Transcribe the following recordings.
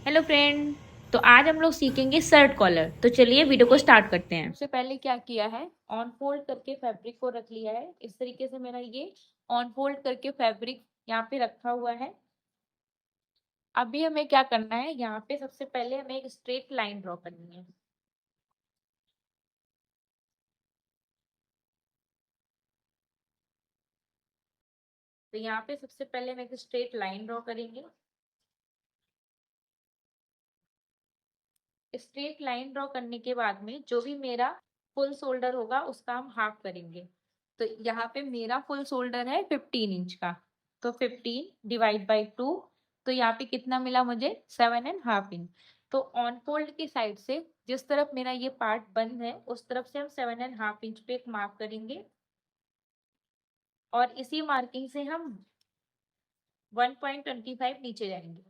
Hello friend. तो आज हम लोग सीखेंगे शर्ट कॉलर। तो चलिए वीडियो को स्टार्ट करते हैं। सबसे पहले क्या किया है, ऑन फोल्ड करके फैब्रिक को रख लिया है। इस तरीके से मेरा ये ऑन फोल्ड करके फैब्रिक यहाँ पे रखा हुआ है। अभी हमें क्या करना है, यहाँ पे सबसे पहले हमें एक स्ट्रेट लाइन ड्रॉ करनी है। तो यहाँ पे सबसे पहले हम एक स्ट्रेट लाइन ड्रॉ करेंगे। स्ट्रेट लाइन ड्रॉ करने के बाद में जो भी मेरा फुल शोल्डर होगा उसका हम हाफ करेंगे। तो यहाँ पे मेरा फुल शोल्डर है 15 इंच का। तो 15 ÷ 2, तो यहाँ पे कितना मिला मुझे, 7.5 इंच। तो ऑन फोल्ड की साइड से जिस तरफ मेरा ये पार्ट बंद है उस तरफ से हम 7.5 इंच पे एक मार्क करेंगे और इसी मार्किंग से हम 1.25 नीचे जाएंगे।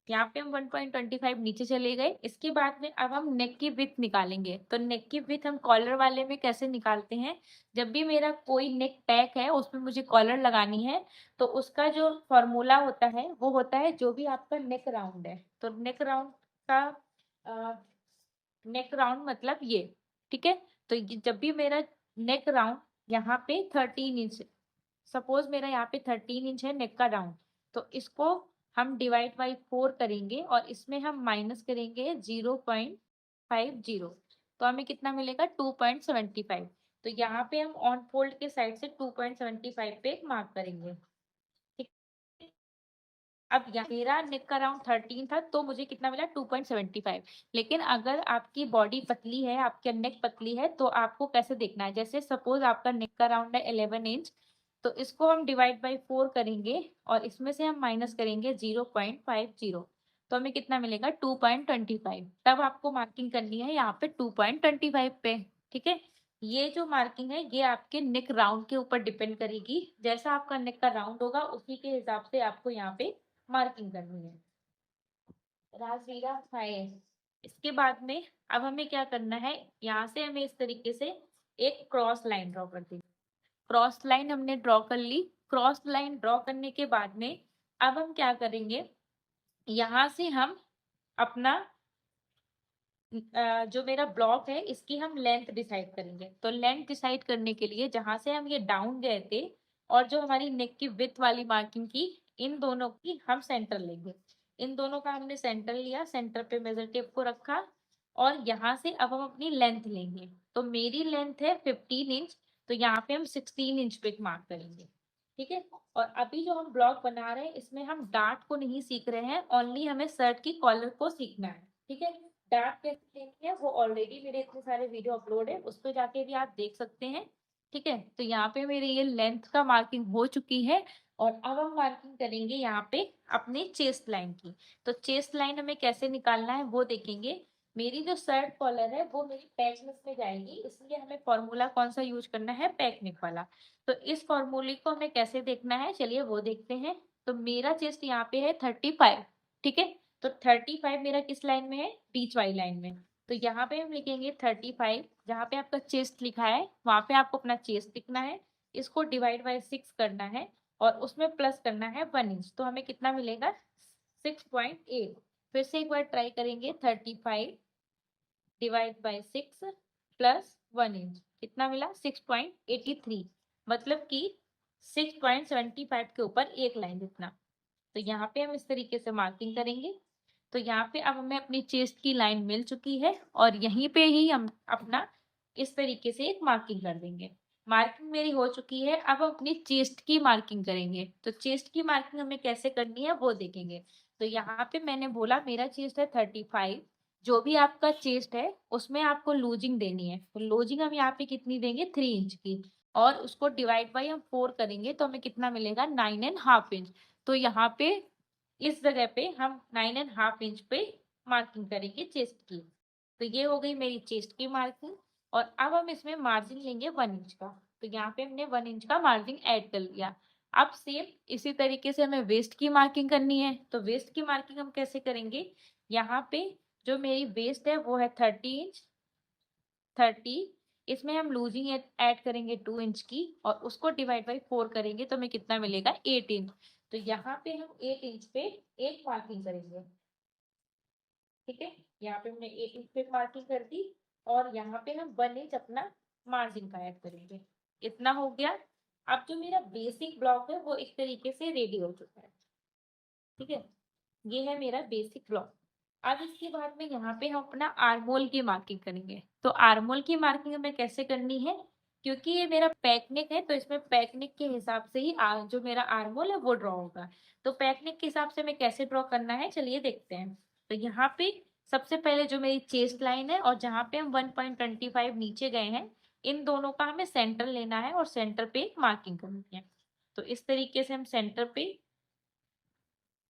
यहाँ पे हम 1.25 नीचे चले गए। इसके बाद में अब हम नेक की विड्थ निकालेंगे। तो नेक की विड्थ हम कॉलर वाले में कैसे निकालते हैं, जब भी मेरा कोई नेक पैक है उसमें मुझे कॉलर लगानी है तो उसका जो फॉर्मूला होता है वो होता है जो भी आपका नेक राउंड है। तो नेक राउंड का नेक राउंड मतलब ये, ठीक है। तो जब भी मेरा नेक राउंड यहाँ पे 13 इंच, सपोज मेरा यहाँ पे 13 इंच है नेक का राउंड, तो इसको हम डिवाइड बाई 4 करेंगे और इसमें हम माइनस करेंगे 0.50। तो हमें कितना मिलेगा, 2.75। तो यहाँ पे हम ऑन फोल्ड के साइड से 2.75 पे मार्क करेंगे। ठीक। अब मेरा नेक का राउंड 13 था तो मुझे कितना मिला, 2.75। लेकिन अगर आपकी बॉडी पतली है, आपकी नेक पतली है, तो आपको कैसे देखना है, जैसे सपोज आपका नेक का राउंड है 11 इंच, तो इसको हम डिवाइड बाई 4 करेंगे और इसमें से हम माइनस करेंगे 0.50। तो हमें कितना मिलेगा, 2.25। तब आपको मार्किंग करनी है यहाँ पे 2.25 पे। ठीक है। ये जो मार्किंग है ये आपके नेक राउंड के ऊपर डिपेंड करेगी। जैसा आपका नेक का राउंड होगा उसी के हिसाब से आपको यहाँ पे मार्किंग करनी है। राजवीरा हाय। इसके बाद में अब हमें क्या करना है, यहाँ से हमें इस तरीके से एक क्रॉस लाइन ड्रॉ कर दी। क्रॉस लाइन हमने ड्रॉ कर ली। क्रॉस लाइन ड्रॉ करने के बाद में अब हम क्या करेंगे, यहाँ से हम अपना जो मेरा ब्लॉक है इसकी हम लेंथ डिसाइड करेंगे। तो लेंथ डिसाइड करने के लिए जहां से हम ये डाउन गए थे और जो हमारी नेक की विड्थ वाली मार्किंग की, इन दोनों की हम सेंटर लेंगे। इन दोनों का हमने सेंटर लिया, सेंटर पे मेजर टेप को रखा और यहाँ से अब हम अपनी लेंथ लेंगे। तो मेरी लेंथ है 15 इंच, तो यहाँ पे हम 16 इंच पे मार्क करेंगे। ठीक है। और अभी जो हम ब्लॉक बना रहे हैं इसमें हम डार्ट को नहीं सीख रहे हैं, ओनली हमें शर्ट की कॉलर को सीखना है। ठीक है। डार्ट कैसे देखनी है वो ऑलरेडी मेरे इतने सारे वीडियो अपलोड है, उस पर जाके भी आप देख सकते हैं। ठीक है। तो यहाँ पे मेरी ये लेंथ का मार्किंग हो चुकी है और अब हम मार्किंग करेंगे यहाँ पे अपने चेस्ट लाइन की। तो चेस्ट लाइन हमें कैसे निकालना है वो देखेंगे। मेरी जो शर्ट कॉलर है वो मेरी पैच नेक में जाएगी, इसलिए हमें फॉर्मूला कौन सा यूज करना है, पैच नेक वाला। तो इस फॉर्मूले को हमें कैसे देखना है, चलिए वो देखते हैं। तो मेरा चेस्ट यहाँ पे है 35। ठीक है। तो 35 मेरा किस लाइन में है, बीच वाली लाइन में। तो यहाँ पे हम लिखेंगे 35, जहाँ पे आपका चेस्ट लिखा है वहां पे आपको अपना चेस्ट लिखना है। इसको डिवाइड बाय 6 करना है और उसमें प्लस करना है 1 इंच। तो हमें कितना मिलेगा, 6.8। फिर से एक बार ट्राई करेंगे, 35 डिवाइड बाय 6 प्लस 1 इंच, कितना मिला, 6.83। मतलब कि 6.75 के ऊपर एक लाइन जितना। तो यहाँ पे हम इस तरीके से मार्किंग करेंगे। तो यहाँ पे अब हमें अपनी चेस्ट की लाइन मिल चुकी है और यहीं पे ही हम अपना इस तरीके से एक मार्किंग कर देंगे। मार्किंग मेरी हो चुकी है, अब हम अपनी चेस्ट की मार्किंग करेंगे। तो चेस्ट की मार्किंग हमें कैसे करनी है वो देखेंगे। तो यहाँ पे मैंने बोला मेरा चेस्ट है 35, जो भी आपका चेस्ट है उसमें आपको लूजिंग देनी है। तो लूजिंग हम यहाँ पे कितनी देंगे, 3 इंच की, और उसको डिवाइड बाई हम 4 करेंगे तो हमें कितना मिलेगा, 9.5 इंच। तो यहाँ पे इस जगह पे हम 9.5 इंच पे मार्किंग करेंगे चेस्ट की। तो ये हो गई मेरी चेस्ट की मार्किंग। और अब हम इसमें मार्जिन लेंगे 1 इंच का। तो यहाँ पे हमने 1 इंच का मार्जिन ऐड कर लिया। अब सेम इसी तरीके से हमें वेस्ट की मार्किंग करनी है। तो वेस्ट की मार्किंग हम कैसे करेंगे, यहाँ पे जो मेरी वेस्ट है वो है 30 इंच। 30, इसमें हम लूजिंग ऐड करेंगे 2 इंच की और उसको डिवाइड बाई 4 करेंगे तो हमें कितना मिलेगा, 8 इंच। तो यहाँ पे हम 8 इंच पे एक मार्किंग करेंगे। ठीक है, यहाँ पे हमने 8 इंच पे मार्किंग कर दी और यहाँ पे हम 1 इंच अपना मार्जिन का ऐड करेंगे। इतना हो गया। अब जो मेरा बेसिक ब्लॉक है वो एक तरीके से रेडी हो चुका है। ठीक है, ये है मेरा बेसिक ब्लॉक। अब इसके बाद में यहाँ पे हम अपना आर्मोल की मार्किंग करेंगे। तो आर्मोल की मार्किंग हमें कैसे करनी है, क्योंकि ये मेरा पैकनिक है तो इसमें पैकनिक के हिसाब से ही जो मेरा आर्मोल है वो ड्रॉ होगा। तो पैकनिक के हिसाब से हमें कैसे ड्रॉ करना है, चलिए देखते हैं। तो यहाँ पे सबसे पहले जो मेरी चेस्ट लाइन है और जहाँ पे हम 1.25 नीचे गए हैं, इन दोनों का हमें सेंटर लेना है और सेंटर पे मार्किंग करनी है। तो इस तरीके से हम सेंटर पे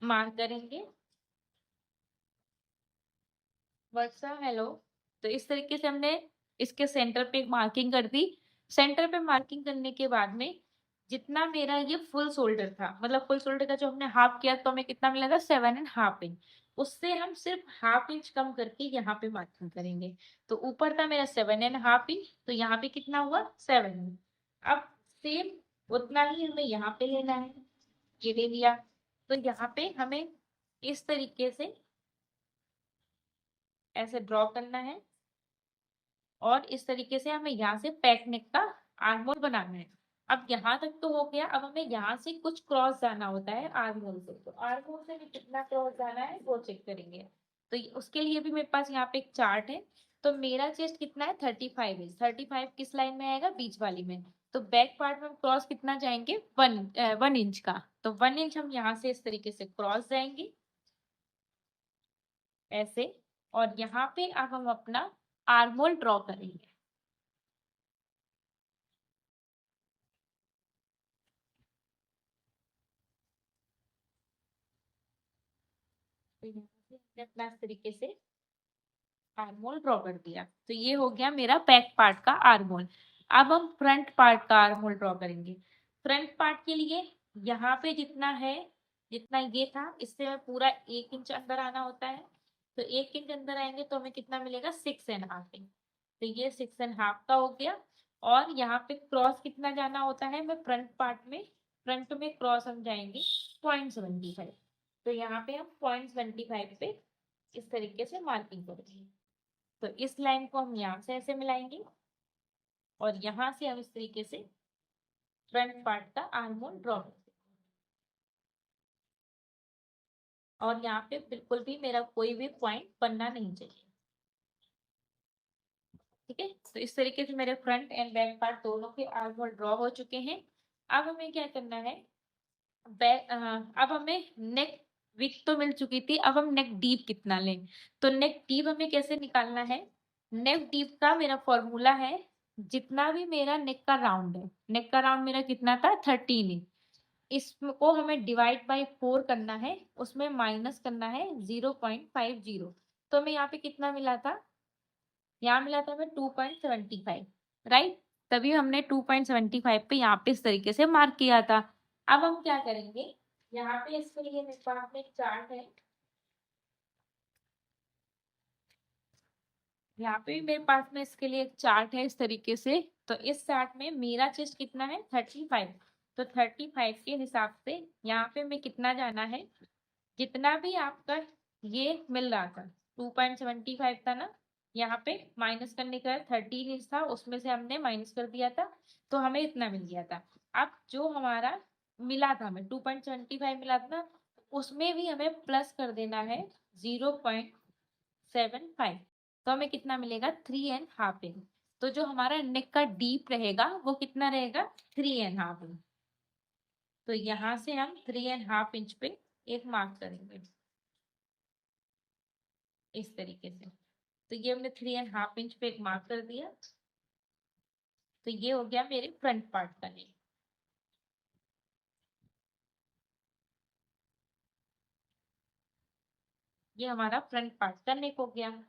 मार्क करेंगे। वर्षा, हेलो। तो इस तरीके से हमने इसके सेंटर पे मार्किंग कर दी। सेंटर पे मार्किंग करने के बाद में जितना मेरा ये फुल शोल्डर था, मतलब फुल शोल्डर का जो हमने हाफ किया तो हमें कितना मिलेगा 7.5 इंच। उससे हम सिर्फ हाफ इंच कम करके यहाँ पे मार्किंग करेंगे। तो ऊपर था मेरा 7.5 इंच, तो यहाँ पे कितना हुआ 7 इंच। अब सेम उतना ही हमें यहाँ पे लेना है, ये ले लिया। तो यहाँ पे हमें इस तरीके से ऐसे ड्रॉ करना है और इस तरीके से हमें यहाँ से पैक नेक का आर्मोल बनाना है। अब यहाँ तक तो हो गया। अब हमें यहाँ से कुछ क्रॉस जाना होता है आर्मोल से। तो आर्मोल से भी कितना क्रॉस जाना है वो चेक करेंगे। तो उसके लिए भी मेरे पास यहाँ पे एक चार्ट है। तो मेरा चेस्ट कितना है 35 इंच। 35 किस लाइन में आएगा, बीच वाली में। तो बैक पार्ट में हम क्रॉस कितना जाएंगे, 1 इंच का। तो 1 इंच हम यहाँ से इस तरीके से क्रॉस जाएंगे ऐसे। और यहाँ पे अब हम अपना आर्मोल ड्रॉ करेंगे। तो यहाँ से हमने अपना इस तरीके से आर्मोल ड्रॉ कर दिया। तो ये हो गया मेरा बैक पार्ट का आर्मोल। अब हम फ्रंट पार्ट का आर्मोल ड्रॉ करेंगे। फ्रंट पार्ट के लिए यहाँ पे जितना है, जितना ये था, इससे हमें पूरा 1 इंच अंदर आना होता है। तो 1 इंच अंदर आएंगे तो हमें कितना मिलेगा 6.5 इंच। तो ये 6.5 का हो गया। और यहाँ पे क्रॉस कितना जाना होता है, मैं फ्रंट पार्ट में, फ्रंट में क्रॉस हम जाएंगे 0.75। तो यहाँ पे हम 0.25 पे इस तरीके से मार्किंग करेंगे। तो इस लाइन को हम यहाँ से ऐसे मिलाएंगे और यहाँ से हम इस तरीके से फ्रंट पार्ट का आर्मोल ड्रॉ करेंगे। और यहाँ पे बिल्कुल भी मेरा कोई भी पॉइंट बनना नहीं चाहिए। ठीक है, तो इस तरीके से मेरे फ्रंट एंड बैक पार्ट दोनों के आर्मोल ड्रॉ हो चुके हैं। अब हमें क्या करना है, अब हमें नेक विड्थ तो मिल चुकी थी, अब हम नेक डीप कितना लें। तो नेक डीप हमें कैसे निकालना है, नेक डीप का मेरा फॉर्मूला है, जितना भी मेरा नेक का राउंड है, नेक का राउंड मेरा कितना था 13 इंच, इसको हमें डिवाइड बाई 4 करना है, उसमें माइनस करना है 0.50। तो हमें यहाँ पे कितना मिला था, यहाँ मिला था हमें 2.75, राइट। तभी हमने 2.75 पे यहाँ पे इस तरीके से मार्क किया था। अब हम क्या करेंगे, यहाँ पे इसके लिए मेरे पास में एक चार्ट है, यहाँ पे भी मेरे पास में इसके लिए एक चार्ट है इस तरीके से। तो इस चार्ट में मेरा चेस्ट कितना है 35। तो 35 के हिसाब से यहाँ पे मैं कितना जाना है, जितना भी आपका ये मिल रहा था 2.75 था ना, यहाँ पे माइनस करने का 13 इंच था, उसमें से हमने माइनस कर दिया था तो हमें इतना मिल गया था। अब जो हमारा मिला था, हमें 2.75 मिला था ना, उसमें भी हमें प्लस कर देना है 0.75। तो हमें कितना मिलेगा 3.5 इंच। तो जो हमारा नेक का डीप रहेगा वो कितना रहेगा 3.5 इंच। तो यहाँ से हम 3.5 इंच पे एक मार्क करेंगे इस तरीके से। तो ये हमने 3.5 इंच पे एक मार्क कर दिया। तो ये हो गया मेरे फ्रंट पार्ट का नेक। ये हमारा फ्रंट पार्ट का नेक हो गया।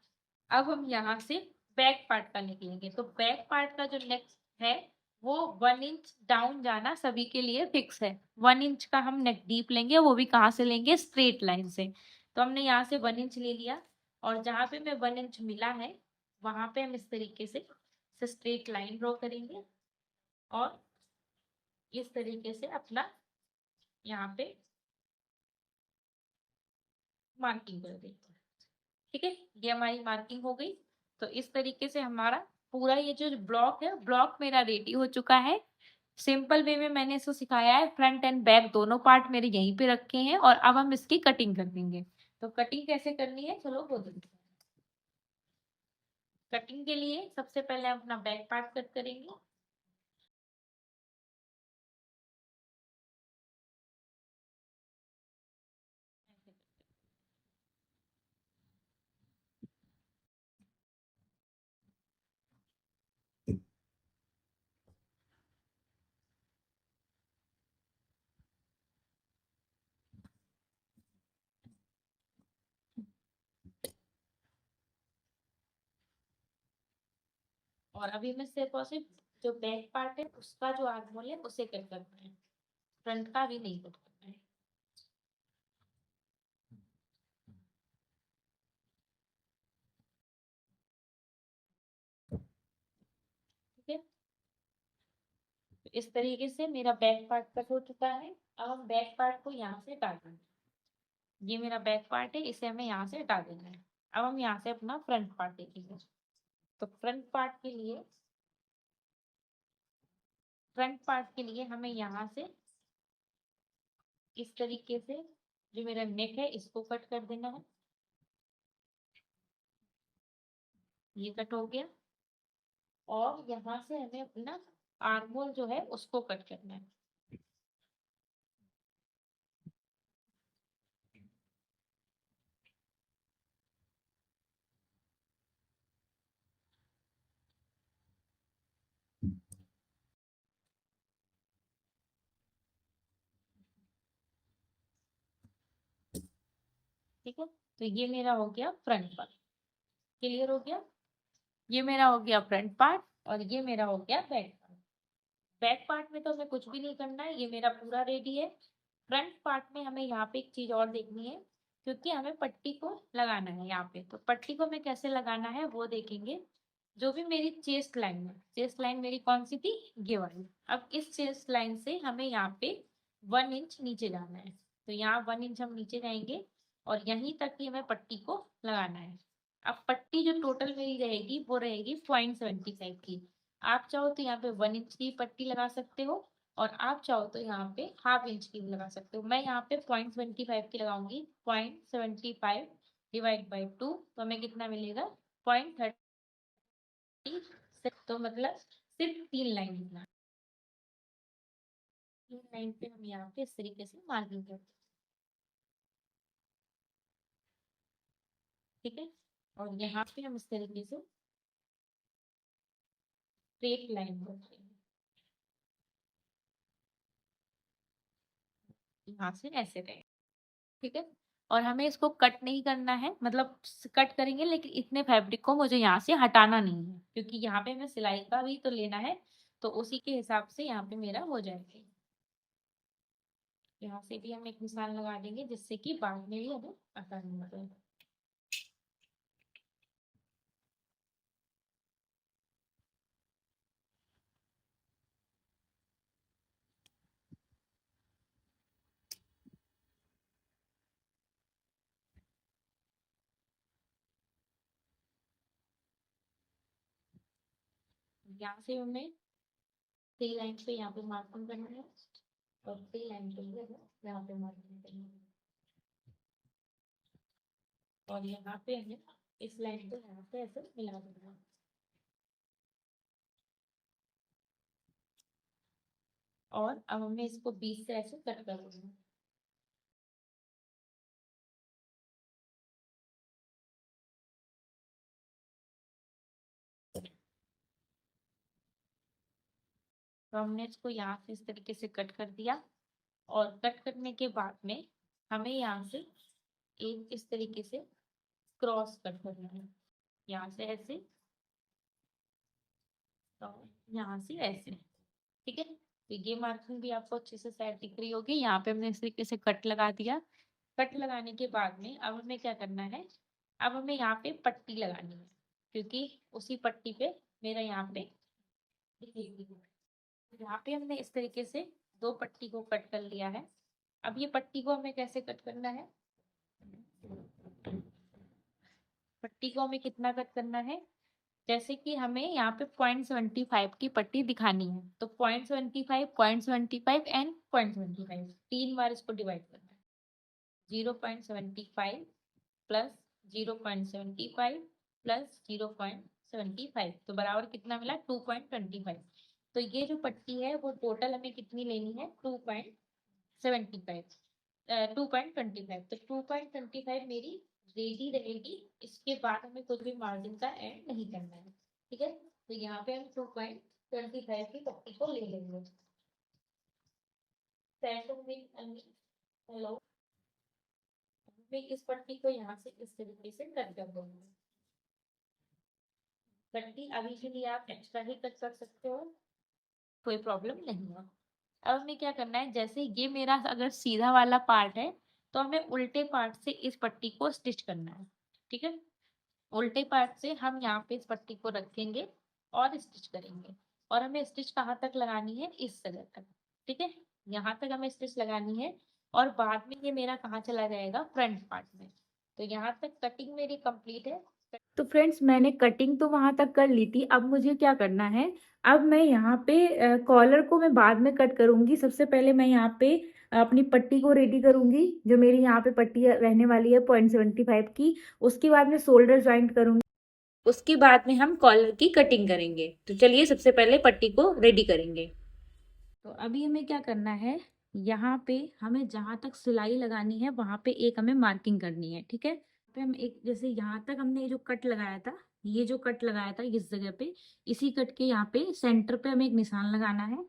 अब हम यहाँ से बैक पार्ट का नेक लेंगे। तो बैक पार्ट का जो नेक है वो 1 इंच डाउन जाना सभी के लिए फिक्स है। 1 इंच का हम नेक डीप लेंगे, वो भी कहाँ से लेंगे, स्ट्रेट लाइन से। तो हमने यहाँ से 1 इंच ले लिया और जहाँ पे मैं 1 इंच मिला है वहां पे हम इस तरीके से स्ट्रेट लाइन ड्रॉ करेंगे और इस तरीके से अपना यहाँ पे मार्किंग कर देते हैं। ठीक है, ये हमारी मार्किंग हो गई। तो इस तरीके से हमारा पूरा ये जो ब्लॉक है, ब्लॉक मेरा रेडी हो चुका है। सिंपल वे में मैंने इसको सिखाया है, फ्रंट एंड बैक दोनों पार्ट मेरे यहीं पे रखे हैं, और अब हम इसकी कटिंग कर देंगे। तो कटिंग कैसे करनी है, चलो वो देखते हैं। कटिंग के लिए सबसे पहले हम अपना बैक पार्ट कट करेंगे। और अभी मैं सिर्फ और सिर्फ जो बैक पार्ट है उसका जो आर्महोल है उसे कट करना है, फ्रंट का भी नहीं कट करना है। ठीक है, तो इस तरीके से मेरा बैक पार्ट कट हो चुका है। अब हम बैक पार्ट को यहाँ से हटा देंगे। ये मेरा बैक पार्ट है, इसे हमें यहाँ से हटा देना है। अब हम यहाँ से अपना फ्रंट पार्ट देखेंगे। तो फ्रंट पार्ट के लिए हमें यहाँ से इस तरीके से जो मेरा नेक है इसको कट कर देना है। ये कट हो गया। और यहाँ से हमें अपना आर्महोल जो है उसको कट करना है। ठीक है, तो ये मेरा हो गया फ्रंट पार्ट। क्लियर हो गया, ये मेरा हो गया फ्रंट पार्ट, और ये मेरा हो गया बैक पार्ट। बैक पार्ट में तो हमें कुछ भी नहीं करना है, ये मेरा पूरा रेडी है। फ्रंट पार्ट में हमें यहाँ पे एक चीज और देखनी है, क्योंकि हमें पट्टी को लगाना है यहाँ पे। तो पट्टी को हमें कैसे लगाना है वो देखेंगे। जो भी मेरी चेस्ट लाइन है, चेस्ट लाइन मेरी कौन सी थी, ये वाली। अब इस चेस्ट लाइन से हमें यहाँ पे 1 इंच नीचे जाना है। तो यहाँ 1 इंच हम नीचे जाएंगे, और यहीं तक ही हमें पट्टी को लगाना है। अब पट्टी जो टोटल मेरी रहेगी वो रहेगी 0.75 की। आप चाहो तो यहाँ पे 1 इंच की पट्टी लगा सकते हो, और आप चाहो तो यहाँ पे ½ इंच की भी लगा सकते हो। मैं यहाँ पे 0.75 की लगाऊंगी। 0.75 डिवाइड बाई 2, तो हमें कितना मिलेगा, 0.30। तो मतलब सिर्फ 3 लाइन लिखना। 3 लाइन पे हम यहाँ पे इस तरीके से मार्किंग करते हैं। ठीक है, और यहाँ पे हम इस तरीके से स्ट्रेट लाइन करते हैं, यहाँ से ऐसे रहे। ठीक है, और हमें इसको कट नहीं करना है, मतलब कट करेंगे लेकिन इतने फैब्रिक को मुझे यहाँ से हटाना नहीं है, क्योंकि यहाँ पे हमें सिलाई का भी तो लेना है। तो उसी के हिसाब से यहाँ पे मेरा हो जाएगा। यहाँ से भी हम एक निशान लगा देंगे, जिससे कि बाद में भी हमें आसानी हो जाए। यहाँ से हमें 3 लाइन पे यहाँ पे मार्किंग करना है, और 3 लाइन पे यहाँ पे मार्किंग करनी है। और यहाँ पे हमें इस लाइन को यहाँ पे ऐसे मिला देना है। और अब हमें इसको बीच से ऐसे कट कर देना है। तो हमने इसको यहाँ से इस तरीके से कट कर दिया, और कट करने के बाद में हमें यहाँ से एक इस तरीके से क्रॉस कट करना है, यहाँ से ऐसे, और यहाँ से ऐसे। ठीक है, तो ये मार्किंग भी आपको अच्छे से शायद दिख रही होगी। यहाँ पे हमने इस तरीके से कट लगा दिया। कट लगाने के बाद में अब हमें क्या करना है, अब हमें यहाँ पे पट्टी लगानी है, क्योंकि उसी पट्टी पे मेरा यहाँ पे यहाँ पे हमने इस तरीके से 2 पट्टी को कट कर लिया है। अब ये पट्टी को हमें कैसे कट करना है, पट्टी को हमें कितना कट करना है, जैसे कि हमें यहाँ पे 0.75 की पट्टी दिखानी है, तो 0.75, 0.75 एंड 0.75 3 बार इसको डिवाइड करना है। 0.75 प्लस 0.75 प्लस 0.75, तो बराबर कितना मिला 2.25। तो ये जो पट्टी है वो टोटल हमें कितनी लेनी है 2.75, 2.25। तो 2.25 मेरी रेडी रहेगी, इसके बाद हमें कुछ भी मार्जिन का ऐड नहीं करना है। ठीक है, तो यहाँ पे हम 2.25 की पट्टी को ले लेंगे। हेलो, मैं इस पट्टी को यहाँ से इस तरीके से कट कर दूंगी। पट्टी अभी के लिए आप एक्स्ट्रा ही कट कर सकते हो, कोई प्रॉब्लम नहीं है। अब हमें क्या करना है, जैसे ये मेरा अगर सीधा वाला पार्ट है तो हमें उल्टे पार्ट से इस पट्टी को स्टिच करना है। ठीक है, उल्टे पार्ट से हम यहाँ पे इस पट्टी को रखेंगे और स्टिच करेंगे, और हमें स्टिच कहाँ तक लगानी है, इस जगह तक। ठीक है, यहाँ तक हमें स्टिच लगानी है, और बाद में ये मेरा कहाँ चला जाएगा, फ्रंट पार्ट में। तो यहाँ तक कटिंग मेरी कंप्लीट है। तो फ्रेंड्स, मैंने कटिंग तो वहां तक कर ली थी। अब मुझे क्या करना है, अब मैं यहाँ पे कॉलर को मैं बाद में कट करूंगी। सबसे पहले मैं यहाँ पे अपनी पट्टी को रेडी करूंगी, जो मेरी यहाँ पे पट्टी रहने वाली है 0.75 की। उसके बाद में शोल्डर ज्वाइंट करूंगी, उसके बाद में हम कॉलर की कटिंग करेंगे। तो चलिए सबसे पहले पट्टी को रेडी करेंगे। तो अभी हमें क्या करना है, यहाँ पे हमें जहाँ तक सिलाई लगानी है वहां पे एक हमें मार्किंग करनी है। ठीक है, पे हम एक, जैसे यहाँ तक हमने जो कट लगाया था, ये जो कट लगाया था इस जगह पे, इसी कट के यहाँ पे सेंटर पे हमें एक निशान लगाना है।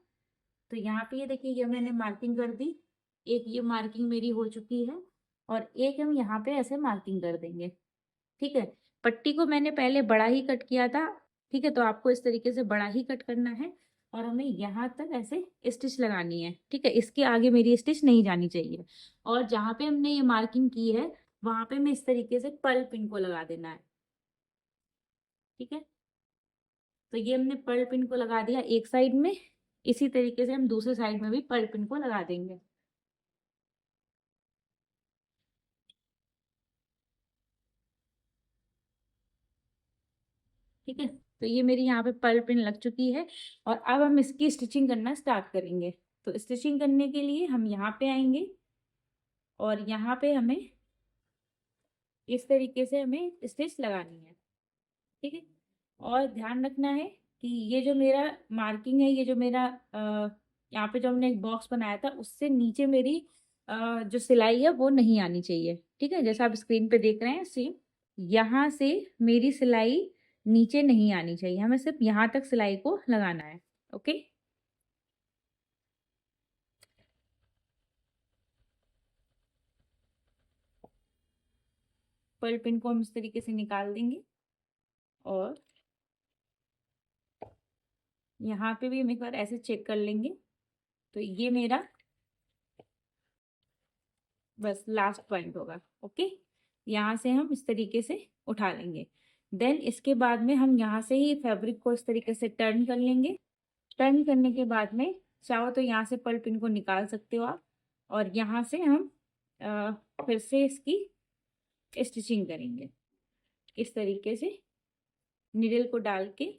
तो यहाँ पे ये देखिए, ये मैंने मार्किंग कर दी, एक ये मार्किंग मेरी हो चुकी है, और एक हम यहाँ पे ऐसे मार्किंग कर देंगे। ठीक है, पट्टी को मैंने पहले बड़ा ही कट किया था। ठीक है, तो आपको इस तरीके से बड़ा ही कट करना है, और हमें यहाँ तक ऐसे स्टिच लगानी है। ठीक है, इसके आगे मेरी स्टिच नहीं जानी चाहिए, और जहाँ पे हमने ये मार्किंग की है वहां पे मैं इस तरीके से पर्ल पिन को लगा देना है। ठीक है, तो ये हमने पर्ल पिन को लगा दिया एक साइड में, इसी तरीके से हम दूसरे साइड में भी पर्ल पिन को लगा देंगे। ठीक है, तो ये मेरी यहाँ पे पर्ल पिन लग चुकी है, और अब हम इसकी स्टिचिंग करना स्टार्ट करेंगे। तो स्टिचिंग करने के लिए हम यहाँ पे आएंगे, और यहाँ पे हमें इस तरीके से हमें स्टिच लगानी है। ठीक है, और ध्यान रखना है कि ये जो मेरा मार्किंग है, ये जो मेरा यहाँ पे जो हमने एक बॉक्स बनाया था, उससे नीचे मेरी जो सिलाई है वो नहीं आनी चाहिए। ठीक है, जैसा आप स्क्रीन पे देख रहे हैं सेम, यहाँ से मेरी सिलाई नीचे नहीं आनी चाहिए, हमें सिर्फ यहाँ तक सिलाई को लगाना है। ओके, पर्ल पिन को हम इस तरीके से निकाल देंगे, और यहाँ पे भी हम एक बार ऐसे चेक कर लेंगे। तो ये मेरा बस लास्ट पॉइंट होगा। ओके, यहाँ से हम इस तरीके से उठा लेंगे। देन इसके बाद में हम यहाँ से ही फैब्रिक को इस तरीके से टर्न कर लेंगे। टर्न करने के बाद में चाहो तो यहाँ से पर्ल पिन को निकाल सकते हो आप, और यहाँ से हम फिर से इसकी स्टिचिंग करेंगे इस तरीके से, निडल को डाल के,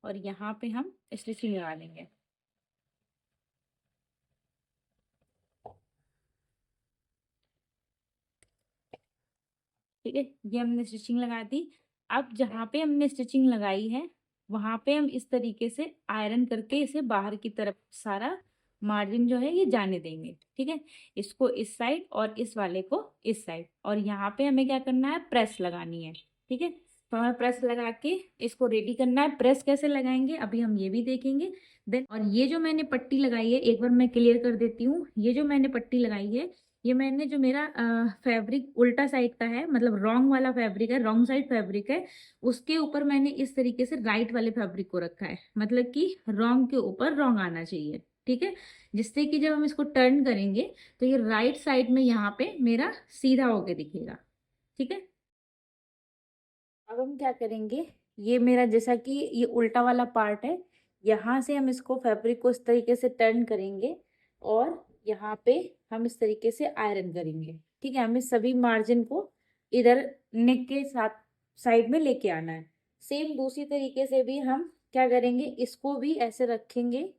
और यहाँ पे हम स्टिचिंग लगा लेंगे। ठीक है, ये हमने स्टिचिंग लगा दी। अब जहाँ पे हमने स्टिचिंग लगाई है वहां पे हम इस तरीके से आयरन करके इसे बाहर की तरफ सारा मार्जिन जो है ये जाने देंगे। ठीक है, इसको इस साइड और इस वाले को इस साइड, और यहाँ पे हमें क्या करना है, प्रेस लगानी है। ठीक है, तो हमें प्रेस लगा के इसको रेडी करना है। प्रेस कैसे लगाएंगे अभी हम ये भी देखेंगे। देन, और ये जो मैंने पट्टी लगाई है, एक बार मैं क्लियर कर देती हूँ, ये जो मैंने पट्टी लगाई है, ये मैंने जो मेरा फैब्रिक उल्टा साइड का है, मतलब रॉन्ग वाला फैब्रिक है, रॉन्ग साइड फैब्रिक है, उसके ऊपर मैंने इस तरीके से राइट वाले फैब्रिक को रखा है, मतलब कि रॉन्ग के ऊपर रॉन्ग आना चाहिए। ठीक है, जिससे कि जब हम इसको टर्न करेंगे तो ये राइट साइड में यहाँ पे मेरा सीधा होके दिखेगा। ठीक है, अब हम क्या करेंगे, ये मेरा जैसा कि ये उल्टा वाला पार्ट है, यहाँ से हम इसको फैब्रिक को इस तरीके से टर्न करेंगे, और यहाँ पे हम इस तरीके से आयरन करेंगे। ठीक है, हमें सभी मार्जिन को इधर नेक के साथ साइड में लेके आना है। सेम दूसरी तरीके से भी हम क्या करेंगे, इसको भी ऐसे रखेंगे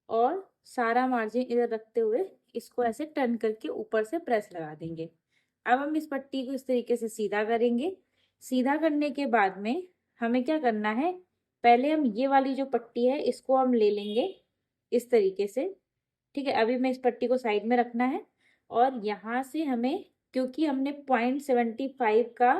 और सारा मार्जिन इधर रखते हुए इसको ऐसे टर्न करके ऊपर से प्रेस लगा देंगे। अब हम इस पट्टी को इस तरीके से सीधा करेंगे। सीधा करने के बाद में हमें क्या करना है, पहले हम ये वाली जो पट्टी है इसको हम ले लेंगे इस तरीके से। ठीक है, अभी मैं इस पट्टी को साइड में रखना है और यहाँ से हमें, क्योंकि हमने 0.75 का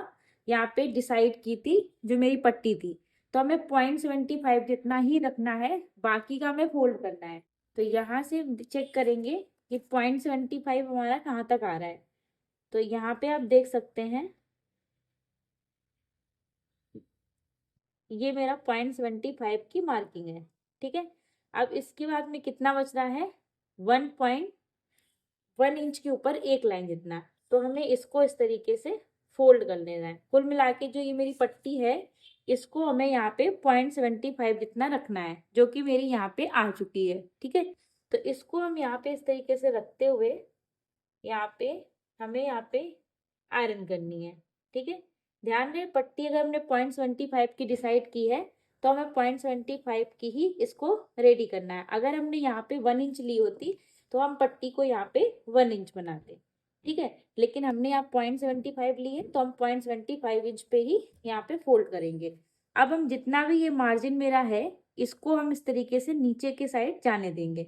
यहाँ पे डिसाइड की थी जो मेरी पट्टी थी, तो हमें 0.75 जितना ही रखना है, बाकी का हमें फोल्ड करना है। तो यहाँ से चेक करेंगे कि 0.75 हमारा कहाँ तक आ रहा है। तो यहाँ पे आप देख सकते हैं ये मेरा 0.75 की मार्किंग है। ठीक है, अब इसके बाद में कितना बच रहा है, 1.1 इंच के ऊपर एक लाइन जितना। तो हमें इसको इस तरीके से फोल्ड कर लेना है। कुल मिला के जो ये मेरी पट्टी है इसको हमें यहाँ पे 0.75 जितना रखना है, जो कि मेरी यहाँ पे आ चुकी है। ठीक है, तो इसको हम यहाँ पे इस तरीके से रखते हुए यहाँ पे हमें यहाँ पे आयरन करनी है। ठीक है, ध्यान रहे पट्टी अगर हमने 0.75 की डिसाइड की है तो हमें 0.75 की ही इसको रेडी करना है। अगर हमने यहाँ पे 1 इंच ली होती तो हम पट्टी को यहाँ पे 1 इंच बनाते। ठीक है, लेकिन हमने यहाँ 0.75 ली है तो हम 0.75 इंच पे ही यहाँ पे फोल्ड करेंगे। अब हम जितना भी ये मार्जिन मेरा है इसको हम इस तरीके से नीचे के साइड जाने देंगे।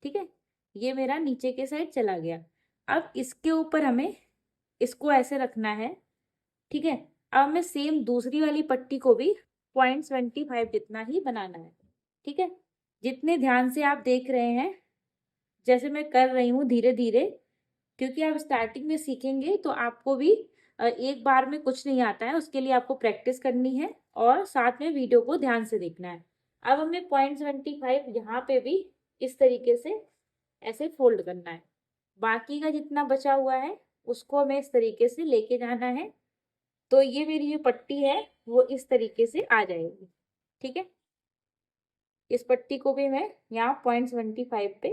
ठीक है, ये मेरा नीचे के साइड चला गया। अब इसके ऊपर हमें इसको ऐसे रखना है। ठीक है, अब हमें सेम दूसरी वाली पट्टी को भी 0.75 जितना ही बनाना है। ठीक है, जितने ध्यान से आप देख रहे हैं जैसे मैं कर रही हूँ धीरे धीरे, क्योंकि आप स्टार्टिंग में सीखेंगे तो आपको भी एक बार में कुछ नहीं आता है, उसके लिए आपको प्रैक्टिस करनी है और साथ में वीडियो को ध्यान से देखना है। अब हमें 0.75 यहाँ पे भी इस तरीके से ऐसे फोल्ड करना है। बाकी का जितना बचा हुआ है उसको हमें इस तरीके से लेके जाना है। तो ये मेरी जो पट्टी है वो इस तरीके से आ जाएगी। ठीक है, इस पट्टी को भी मैं यहाँ 0.75 पे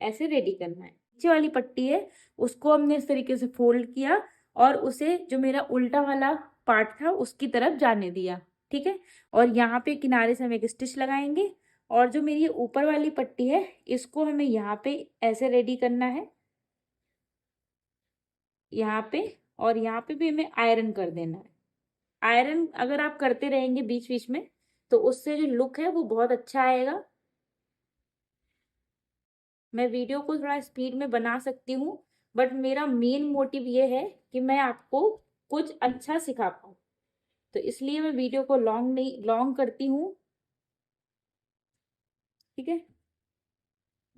ऐसे रेडी करना है। नीचे वाली पट्टी है उसको हमने इस तरीके से फोल्ड किया और उसे जो मेरा उल्टा वाला पार्ट था उसकी तरफ जाने दिया। ठीक है, और यहाँ पे किनारे से हम एक स्टिच लगाएंगे और जो मेरी ऊपर वाली पट्टी है इसको हमें यहाँ पे ऐसे रेडी करना है, यहाँ पे, और यहाँ पे भी हमें आयरन कर देना है। आयरन अगर आप करते रहेंगे बीच बीच में तो उससे जो लुक है वो बहुत अच्छा आएगा। मैं वीडियो को थोड़ा स्पीड में बना सकती हूँ बट मेरा मेन मोटिव ये है कि मैं आपको कुछ अच्छा सिखा पाऊँ, तो इसलिए मैं वीडियो को लॉन्ग करती हूँ। ठीक है,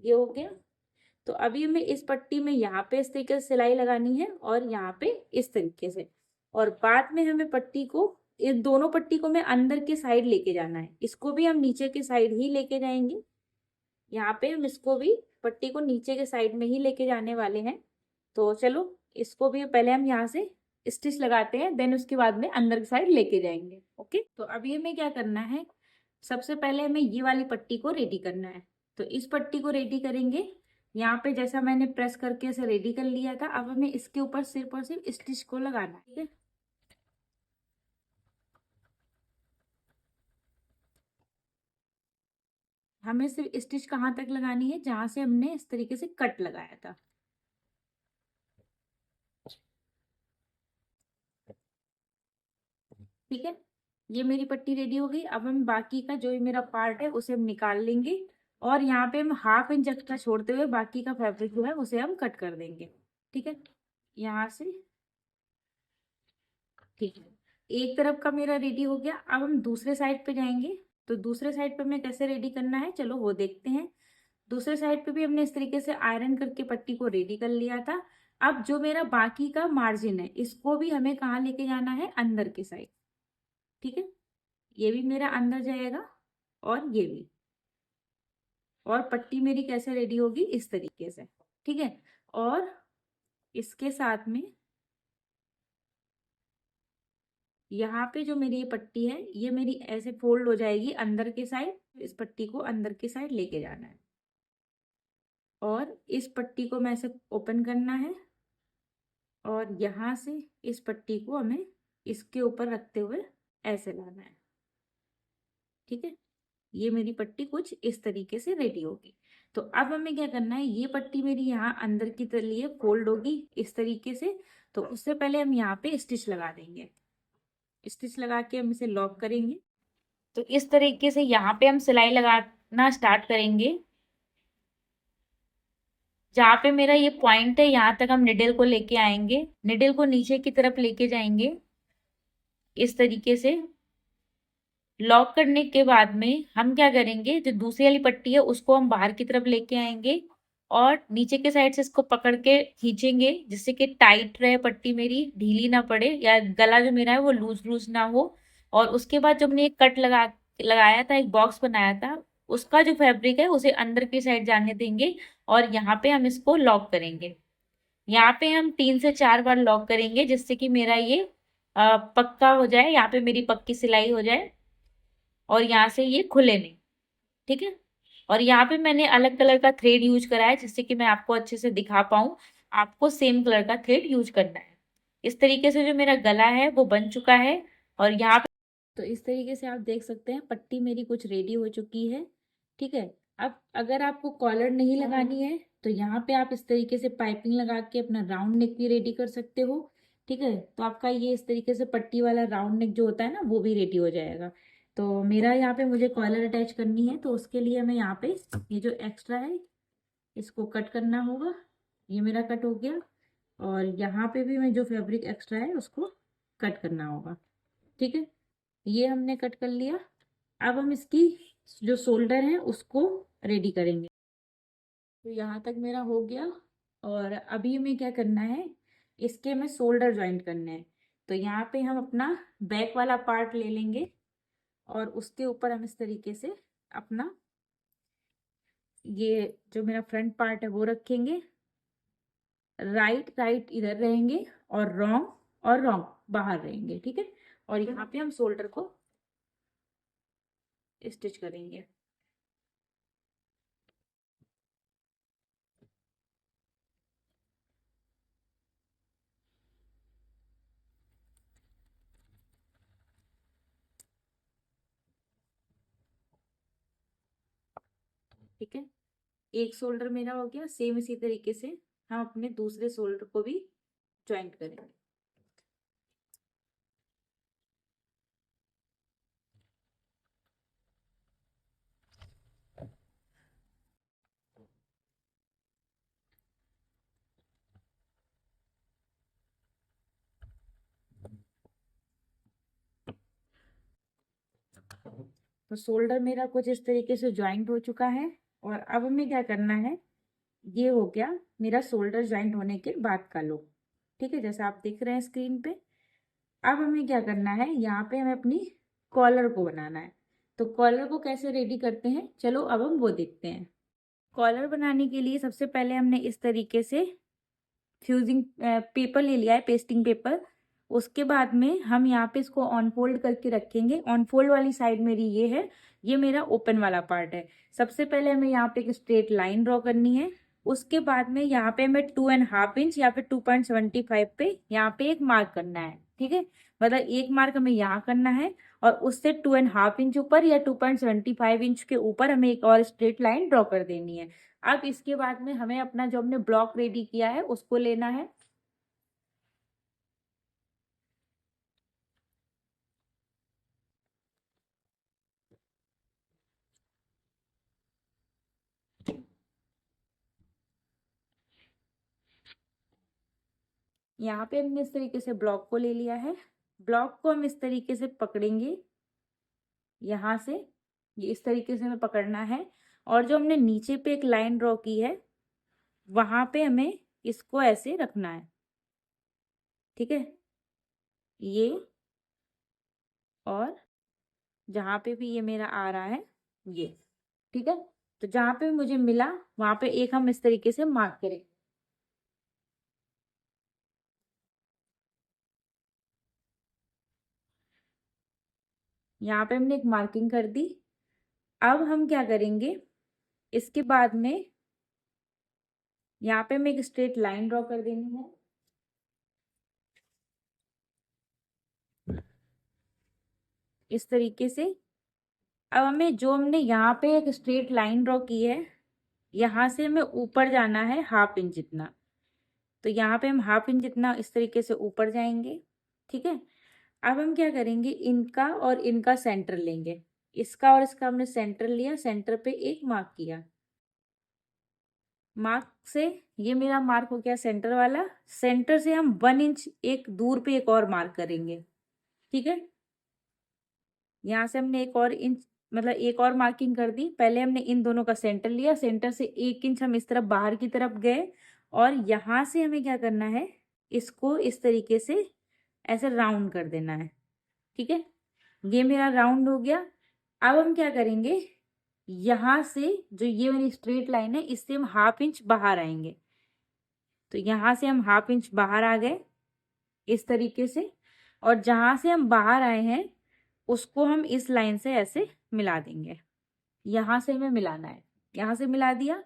ये हो गया। तो अभी हमें इस पट्टी में यहाँ पे इस तरीके से सिलाई लगानी है और यहाँ पे इस तरीके से, और बाद में हमें पट्टी को, इन दोनों पट्टी को मैं अंदर के साइड लेके जाना है। इसको भी हम नीचे के साइड ही लेके जाएंगे। यहाँ पे हम इसको भी पट्टी को नीचे के साइड में ही लेके जाने वाले हैं। तो चलो इसको भी पहले हम यहाँ से स्टिच लगाते हैं, देन उसके बाद में अंदर की साइड लेके जाएंगे। ओके, तो अभी हमें क्या करना है, सबसे पहले हमें ये वाली पट्टी को रेडी करना है। तो इस पट्टी को रेडी करेंगे। यहाँ पे जैसा मैंने प्रेस करके इसे रेडी कर लिया था, अब हमें इसके ऊपर सिर्फ और सिर्फ स्टिच को लगाना है। ठीक है, हमें सिर्फ स्टिच कहाँ तक लगानी है, जहां से हमने इस तरीके से कट लगाया था। ठीक है, ये मेरी पट्टी रेडी हो गई। अब हम बाकी का जो मेरा पार्ट है उसे हम निकाल लेंगे और यहाँ पे हम 1/2 इंच एक्स्ट्रा छोड़ते हुए बाकी का फैब्रिक जो है उसे हम कट कर देंगे। ठीक है, यहाँ से। ठीक है, एक तरफ का मेरा रेडी हो गया। अब हम दूसरे साइड पे जाएंगे। तो दूसरे साइड पे हमें कैसे रेडी करना है, चलो वो देखते हैं। दूसरे साइड पे भी हमने इस तरीके से आयरन करके पट्टी को रेडी कर लिया था। अब जो मेरा बाकी का मार्जिन है इसको भी हमें कहाँ लेके जाना है, अंदर की साइड। ठीक है, ये भी मेरा अंदर जाएगा और ये भी, और पट्टी मेरी कैसे रेडी होगी, इस तरीके से। ठीक है, और इसके साथ में यहाँ पे जो मेरी ये पट्टी है ये मेरी ऐसे फोल्ड हो जाएगी अंदर के साइड। इस पट्टी को अंदर के साइड लेके जाना है और इस पट्टी को मैं ऐसे ओपन करना है और यहाँ से इस पट्टी को हमें इसके ऊपर रखते हुए ऐसे लाना है। ठीक है, ये मेरी पट्टी कुछ इस तरीके से रेडी होगी। तो अब हमें क्या करना है, ये पट्टी मेरी यहाँ अंदर की लिए फोल्ड होगी इस तरीके से। तो उससे पहले हम यहाँ पे स्टिच लगा देंगे। स्टिच लगा के हम इसे लॉक करेंगे। तो इस तरीके से यहाँ पे हम सिलाई लगाना स्टार्ट करेंगे। जहाँ पे मेरा ये पॉइंट है यहाँ तक हम निडल को लेके आएंगे, निडल को नीचे की तरफ लेके जाएंगे इस तरीके से। लॉक करने के बाद में हम क्या करेंगे, जो दूसरी वाली पट्टी है उसको हम बाहर की तरफ लेके आएंगे और नीचे के साइड से इसको पकड़ के खींचेंगे, जिससे कि टाइट रहे पट्टी, मेरी ढीली ना पड़े या गला जो मेरा है वो लूज लूज ना हो। और उसके बाद जो हमने एक कट लगाया था, एक बॉक्स बनाया था, उसका जो फैब्रिक है उसे अंदर की साइड जाने देंगे और यहाँ पे हम इसको लॉक करेंगे। यहाँ पे हम 3 से 4 बार लॉक करेंगे, जिससे कि मेरा ये पक्का हो जाए, यहाँ पे मेरी पक्की सिलाई हो जाए और यहाँ से ये खुले नहीं। ठीक है, और यहाँ पे मैंने अलग कलर का थ्रेड यूज करा है, जिससे कि मैं आपको अच्छे से दिखा पाऊँ। आपको सेम कलर का थ्रेड यूज करना है। इस तरीके से जो मेरा गला है वो बन चुका है। और यहाँ पे तो इस तरीके से आप देख सकते हैं पट्टी मेरी कुछ रेडी हो चुकी है। ठीक है, अब अगर आपको कॉलर नहीं लगानी है तो यहाँ पे आप इस तरीके से पाइपिंग लगा के अपना राउंड नेक भी रेडी कर सकते हो। ठीक है, तो आपका ये इस तरीके से पट्टी वाला राउंड नेक जो होता है ना, वो भी रेडी हो जाएगा। तो मेरा यहाँ पे मुझे कॉलर अटैच करनी है, तो उसके लिए हमें यहाँ पे ये जो एक्स्ट्रा है इसको कट करना होगा। ये मेरा कट हो गया और यहाँ पे भी मैं जो फैब्रिक एक्स्ट्रा है उसको कट करना होगा। ठीक है, ये हमने कट कर लिया। अब हम इसकी जो शोल्डर है उसको रेडी करेंगे। तो यहाँ तक मेरा हो गया और अभी हमें क्या करना है, इसके में शोल्डर ज्वाइंट करने हैं। तो यहाँ पे हम अपना बैक वाला पार्ट ले लेंगे और उसके ऊपर हम इस तरीके से अपना ये जो मेरा फ्रंट पार्ट है वो रखेंगे। राइट राइट इधर रहेंगे और रॉन्ग बाहर रहेंगे। ठीक है, और यहाँ पे हम शोल्डर को स्टिच करेंगे। ठीक है, एक शोल्डर मेरा हो गया। सेम इसी तरीके से हम अपने दूसरे शोल्डर को भी ज्वाइंट करेंगे। तो शोल्डर मेरा कुछ इस तरीके से ज्वाइंट हो चुका है और अब हमें क्या करना है, ये हो गया मेरा शोल्डर ज्वाइंट होने के बाद का लुक। ठीक है, जैसा आप देख रहे हैं स्क्रीन पे। अब हमें क्या करना है, यहाँ पे हमें अपनी कॉलर को बनाना है। तो कॉलर को कैसे रेडी करते हैं, चलो अब हम वो देखते हैं। कॉलर बनाने के लिए सबसे पहले हमने इस तरीके से फ्यूजिंग पेपर ले लिया है, पेस्टिंग पेपर। उसके बाद में हम यहाँ पे इसको ऑन फोल्ड करके रखेंगे। ऑन फोल्ड वाली साइड मेरी ये है, ये मेरा ओपन वाला पार्ट है। सबसे पहले हमें यहाँ पे एक स्ट्रेट लाइन ड्रॉ करनी है। उसके बाद में यहाँ पे हमें 2.5 इंच या फिर 2.75 पे यहाँ पे एक मार्क करना है। ठीक है, मतलब एक मार्क हमें यहाँ करना है और उससे 2.5 इंच ऊपर या 2.75 इंच के ऊपर हमें एक और स्ट्रेट लाइन ड्रॉ कर देनी है। अब इसके बाद में हमें अपना जो हमने ब्लॉक रेडी किया है उसको लेना है। यहाँ पे हमने इस तरीके से ब्लॉक को ले लिया है। ब्लॉक को हम इस तरीके से पकड़ेंगे, यहाँ से ये इस तरीके से हमें पकड़ना है और जो हमने नीचे पे एक लाइन ड्रॉ की है वहां पे हमें इसको ऐसे रखना है। ठीक है, ये और जहाँ पे भी ये मेरा आ रहा है ये। ठीक है, तो जहाँ पे मुझे मिला वहां पे एक हम इस तरीके से मार्क करें। यहाँ पे हमने एक मार्किंग कर दी। अब हम क्या करेंगे, इसके बाद में यहाँ पे हमें एक स्ट्रेट लाइन ड्रॉ कर देनी है। इस तरीके से। अब हमें जो हमने यहाँ पे एक स्ट्रेट लाइन ड्रॉ की है, यहाँ से हमें ऊपर जाना है 1/2 इंच जितना। तो यहाँ पे हम 1/2 इंच जितना इस तरीके से ऊपर जाएंगे। ठीक है, अब हम क्या करेंगे, इनका और इनका सेंटर लेंगे। इसका और इसका हमने सेंटर लिया, सेंटर पे एक मार्क किया। मार्क से ये मेरा मार्क हो गया सेंटर वाला। सेंटर से हम 1 इंच एक दूर पे एक और मार्क करेंगे। ठीक है, यहाँ से हमने एक और इंच मतलब एक और मार्किंग कर दी। पहले हमने इन दोनों का सेंटर लिया, सेंटर से 1 इंच हम इस तरफ बाहर की तरफ गए और यहाँ से हमें क्या करना है, इसको इस तरीके से ऐसे राउंड कर देना है। ठीक है, ये मेरा राउंड हो गया। अब हम क्या करेंगे, यहाँ से जो ये मेरी स्ट्रेट लाइन है इससे हम 1/2 इंच बाहर आएंगे। तो यहाँ से हम 1/2 इंच बाहर आ गए इस तरीके से, और जहाँ से हम बाहर आए हैं उसको हम इस लाइन से ऐसे मिला देंगे। यहाँ से हमें मिलाना है, यहाँ से मिला दिया।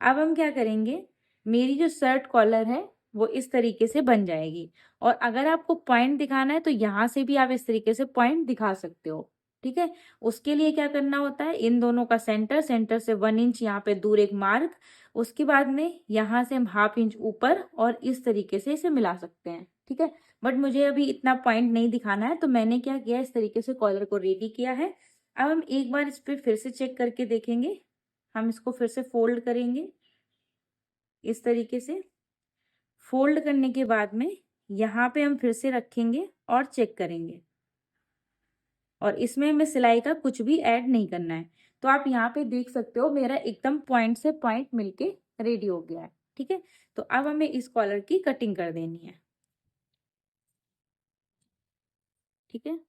अब हम क्या करेंगे, मेरी जो शर्ट कॉलर है वो इस तरीके से बन जाएगी। और अगर आपको पॉइंट दिखाना है तो यहाँ से भी आप इस तरीके से पॉइंट दिखा सकते हो। ठीक है, उसके लिए क्या करना होता है, इन दोनों का सेंटर, सेंटर से 1 इंच यहाँ पे दूर एक मार्क, उसके बाद में यहाँ से हम 1/2 इंच ऊपर और इस तरीके से इसे मिला सकते हैं। ठीक है, बट मुझे अभी इतना पॉइंट नहीं दिखाना है तो मैंने क्या किया, इस तरीके से कॉलर को रेडी किया है। अब हम एक बार इस पे फिर से चेक करके देखेंगे। हम इसको फिर से फोल्ड करेंगे इस तरीके से। फोल्ड करने के बाद में यहाँ पे हम फिर से रखेंगे और चेक करेंगे, और इसमें हमें सिलाई का कुछ भी ऐड नहीं करना है। तो आप यहाँ पे देख सकते हो मेरा एकदम पॉइंट से पॉइंट मिलके रेडी हो गया है। ठीक है, तो अब हमें इस कॉलर की कटिंग कर देनी है। ठीक है,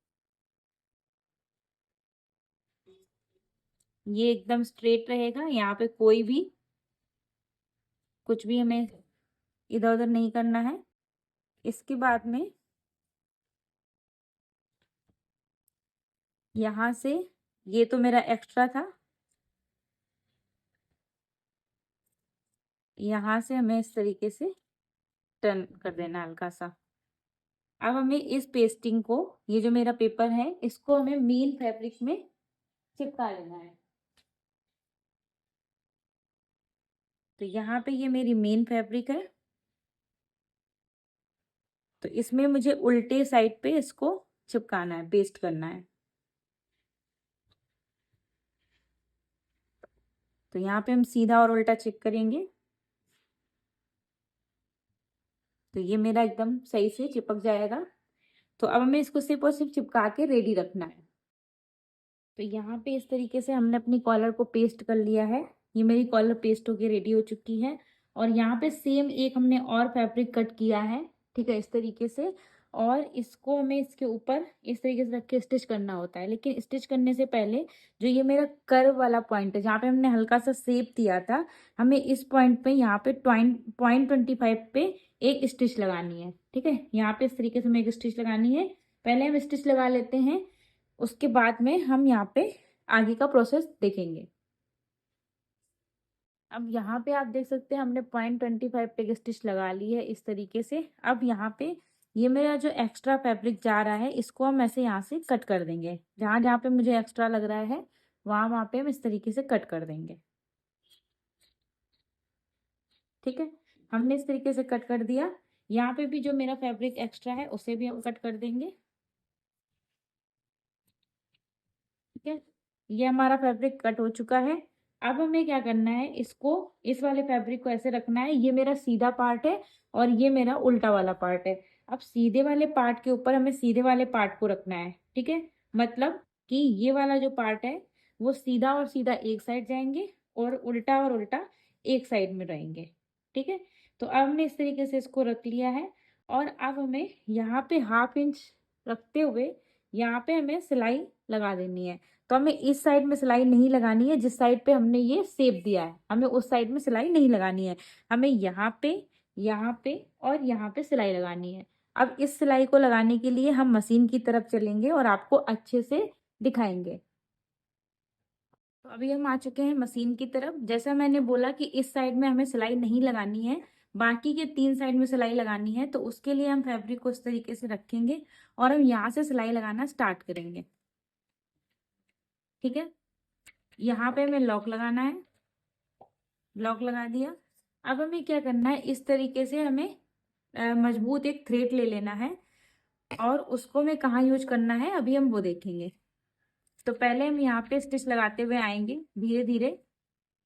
ये एकदम स्ट्रेट रहेगा, यहाँ पे कोई भी कुछ भी हमें इधर उधर नहीं करना है। इसके बाद में यहाँ से, ये तो मेरा एक्स्ट्रा था, यहाँ से हमें इस तरीके से टर्न कर देना हल्का सा। अब हमें इस पेस्टिंग को, ये जो मेरा पेपर है इसको हमें मेन फैब्रिक में चिपका लेना है। तो यहाँ पे ये मेरी मेन फैब्रिक है, तो इसमें मुझे उल्टे साइड पे इसको चिपकाना है, पेस्ट करना है। तो यहाँ पे हम सीधा और उल्टा चेक करेंगे, तो ये मेरा एकदम सही से चिपक जाएगा। तो अब हमें इसको सिर्फ और सिर्फ चिपका के रेडी रखना है। तो यहाँ पे इस तरीके से हमने अपनी कॉलर को पेस्ट कर लिया है। ये मेरी कॉलर पेस्ट होके रेडी हो चुकी है। और यहाँ पे सेम एक हमने और फैब्रिक कट किया है। ठीक है, इस तरीके से, और इसको हमें इसके ऊपर इस तरीके से रख के स्टिच करना होता है। लेकिन स्टिच करने से पहले जो ये मेरा कर्व वाला पॉइंट है, जहाँ पे हमने हल्का सा शेप दिया था, हमें इस पॉइंट पे यहाँ पे .25 पे एक स्टिच लगानी है। ठीक है, यहाँ पे इस तरीके से हमें एक स्टिच लगानी है। पहले हम स्टिच लगा लेते हैं, उसके बाद में हम यहाँ पे आगे का प्रोसेस देखेंगे। अब यहाँ पे आप देख सकते हैं हमने .25 पे स्टिच लगा ली है इस तरीके से। अब यहाँ पे ये मेरा जो एक्स्ट्रा फैब्रिक जा रहा है इसको हम ऐसे यहाँ से कट कर देंगे। जहाँ जहाँ पे मुझे एक्स्ट्रा लग रहा है वहाँ वहाँ पे हम इस तरीके से कट कर देंगे। ठीक है, हमने इस तरीके से कट कर दिया। यहाँ पे भी जो मेरा फैब्रिक एक्स्ट्रा है उसे भी हम कट कर देंगे। ठीक है, ये हमारा फैब्रिक कट हो चुका है। अब हमें क्या करना है, इसको, इस वाले फैब्रिक को ऐसे रखना है। ये मेरा सीधा पार्ट है और ये मेरा उल्टा वाला पार्ट है। अब सीधे वाले पार्ट के ऊपर हमें सीधे वाले पार्ट को रखना है। ठीक है, मतलब कि ये वाला जो पार्ट है वो सीधा और सीधा एक साइड जाएंगे और उल्टा एक साइड में रहेंगे। ठीक है, तो अब हमने इस तरीके से इसको रख लिया है। और अब हमें यहाँ पे 1/2 इंच रखते हुए यहाँ पे हमें सिलाई लगा देनी है। तो हमें इस साइड में सिलाई नहीं लगानी है, जिस साइड पे हमने ये शेप दिया है हमें उस साइड में सिलाई नहीं लगानी है। हमें यहाँ पे और यहाँ पे सिलाई लगानी है। अब इस सिलाई को लगाने के लिए हम मशीन की तरफ चलेंगे और आपको अच्छे से दिखाएंगे। तो अभी हम आ चुके हैं मशीन की तरफ। जैसा मैंने बोला कि इस साइड में हमें सिलाई नहीं लगानी है, बाकी के 3 साइड में सिलाई लगानी है। तो उसके लिए हम फैब्रिक को इस तरीके से रखेंगे और हम यहाँ से सिलाई लगाना स्टार्ट करेंगे। ठीक है, यहाँ पे हमें लॉक लगाना है, लॉक लगा दिया। अब हमें क्या करना है, इस तरीके से हमें मजबूत एक थ्रेड ले लेना है और उसको हमें कहाँ यूज करना है अभी हम वो देखेंगे। तो पहले हम यहाँ पे स्टिच लगाते हुए आएंगे धीरे धीरे,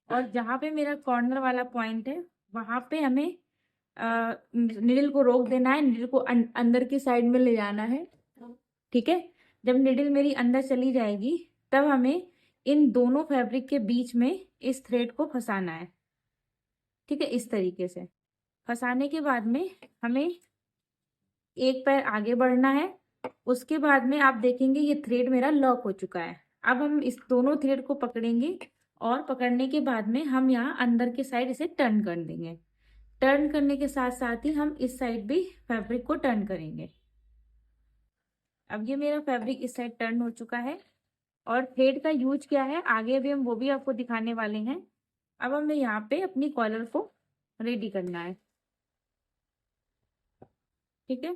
और जहाँ पे मेरा कॉर्नर वाला पॉइंट है वहां पे हमें निडल को रोक देना है, निडल को अंदर की साइड में ले जाना है। ठीक है, जब निडल मेरी अंदर चली जाएगी तब हमें इन दोनों फैब्रिक के बीच में इस थ्रेड को फंसाना है। ठीक है, इस तरीके से फंसाने के बाद में हमें एक पैर आगे बढ़ना है। उसके बाद में आप देखेंगे ये थ्रेड मेरा लॉक हो चुका है। अब हम इस दोनों थ्रेड को पकड़ेंगे और पकड़ने के बाद में हम यहाँ अंदर के साइड इसे टर्न कर देंगे। टर्न करने के साथ साथ ही हम इस साइड भी फैब्रिक को टर्न करेंगे। अब ये मेरा फैब्रिक इस साइड टर्न हो चुका है और थ्रेड का यूज क्या है आगे भी हम वो भी आपको दिखाने वाले हैं। अब हमें यहाँ पे अपनी कॉलर को रेडी करना है। ठीक है,